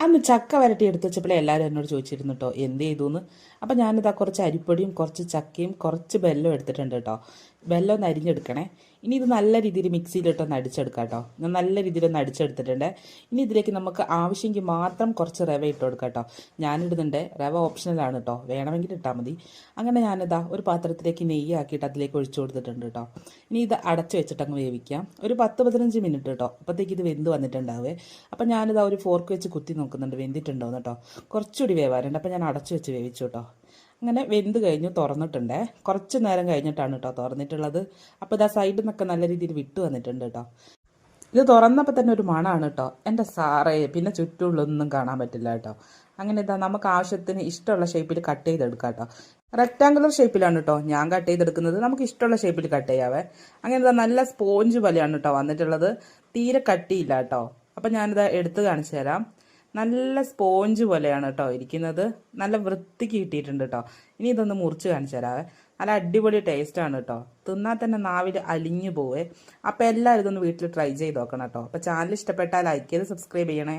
അന്ന് ചക്ക വരട്ടി എടുത്ത് വെച്ചപ്പോഴേ എല്ലാവരും എന്നോട് ചോദിച്ചിരുന്നു കേട്ടോ എന്ത് ചെയ്തു. അപ്പം ഞാനിതാ കുറച്ച് അരിപ്പൊടിയും കുറച്ച് ചക്കയും കുറച്ച് ബെല്ലം എടുത്തിട്ടുണ്ട് കേട്ടോ. ബെല്ലം ഒന്ന് അരിഞ്ഞെടുക്കണേ. ഇനി ഇത് നല്ല രീതിയിൽ മിക്സിയിലിട്ടൊന്ന് അടിച്ചെടുക്കാം കേട്ടോ. ഞാൻ നല്ല രീതിയിലൊന്ന് അടിച്ചെടുത്തിട്ടുണ്ട്. ഇനി ഇതിലേക്ക് നമുക്ക് ആവശ്യമെങ്കിൽ മാത്രം കുറച്ച് റവ ഇട്ട് കൊടുക്കാം കേട്ടോ. ഞാനിടുന്നുണ്ട്, റവ ഓപ്ഷണലാണ് കേട്ടോ, വേണമെങ്കിൽ ഇട്ടാൽ മതി. അങ്ങനെ ഞാനിതാ ഒരു പാത്രത്തിലേക്ക് നെയ്യ് ആക്കിയിട്ട് അതിലേക്ക് ഒഴിച്ചു കൊടുത്തിട്ടുണ്ട് കേട്ടോ. ഇനി ഇത് അടച്ച് വെച്ചിട്ടങ്ങ് വേവിക്കാം. ഒരു 10-15 മിനിറ്റ് കേട്ടോ. അപ്പോഴത്തേക്ക് ഇത് വെന്ത് വന്നിട്ടുണ്ടാവേ. അപ്പം ഞാനിതാ ഒരു ഫോർക്ക് വെച്ച് കുത്തി നോക്കുന്നുണ്ട് വെന്തിട്ടുണ്ടോ കേട്ടോ. കുറച്ചുകൂടി വേവാറുണ്ട്. അപ്പം ഞാൻ അടച്ചു വെച്ച് വേവിച്ചു കേട്ടോ. അങ്ങനെ വെന്ത് കഴിഞ്ഞു തുറന്നിട്ടുണ്ടേ. കുറച്ച് നേരം കഴിഞ്ഞിട്ടാണ് കേട്ടോ തുറന്നിട്ടുള്ളത്. അപ്പോൾ ഇതാ സൈഡിൽ നിന്നൊക്കെ നല്ല രീതിയിൽ വിട്ട് വന്നിട്ടുണ്ട് കേട്ടോ. ഇത് തുറന്നപ്പോൾ തന്നെ ഒരു മണമാണ് കേട്ടോ. എൻ്റെ സാറേ, പിന്നെ ചുറ്റുമുള്ളൊന്നും കാണാൻ പറ്റില്ല കേട്ടോ. അങ്ങനെ ഇതാ നമുക്ക് ആവശ്യത്തിന് ഇഷ്ടമുള്ള ഷേപ്പിൽ കട്ട് ചെയ്തെടുക്കാം കേട്ടോ. റെക്റ്റാങ്കുലർ ഷേപ്പിലാണ് കേട്ടോ ഞാൻ കട്ട് ചെയ്തെടുക്കുന്നത്. നമുക്ക് ഇഷ്ടമുള്ള ഷേപ്പിൽ കട്ട് ചെയ്യാവേ. അങ്ങനെ ഇതാ നല്ല സ്പോഞ്ച് പോലെയാണ് കേട്ടോ വന്നിട്ടുള്ളത്. തീരെ കട്ടിയില്ല കേട്ടോ. അപ്പം ഞാനിതാ എടുത്ത് കാണിച്ചു തരാം. നല്ല സ്പോഞ്ച് പോലെയാണ് കേട്ടോ ഇരിക്കുന്നത്. നല്ല വൃത്തിക്ക് കിട്ടിയിട്ടുണ്ട് കേട്ടോ. ഇനി ഇതൊന്ന് മുറിച്ച് കാണിച്ചു തരാവേ. നല്ല അടിപൊളി ടേസ്റ്റാണ് കേട്ടോ. തിന്നാൽ തന്നെ നാവിൽ അലിഞ്ഞു പോവേ. അപ്പോൾ എല്ലാവരും ഇതൊന്ന് വീട്ടിൽ ട്രൈ ചെയ്ത് നോക്കണം കേട്ടോ. അപ്പോൾ ചാനൽ ഇഷ്ടപ്പെട്ടാൽ ലൈക്ക് ചെയ്ത് സബ്സ്ക്രൈബ് ചെയ്യണേ.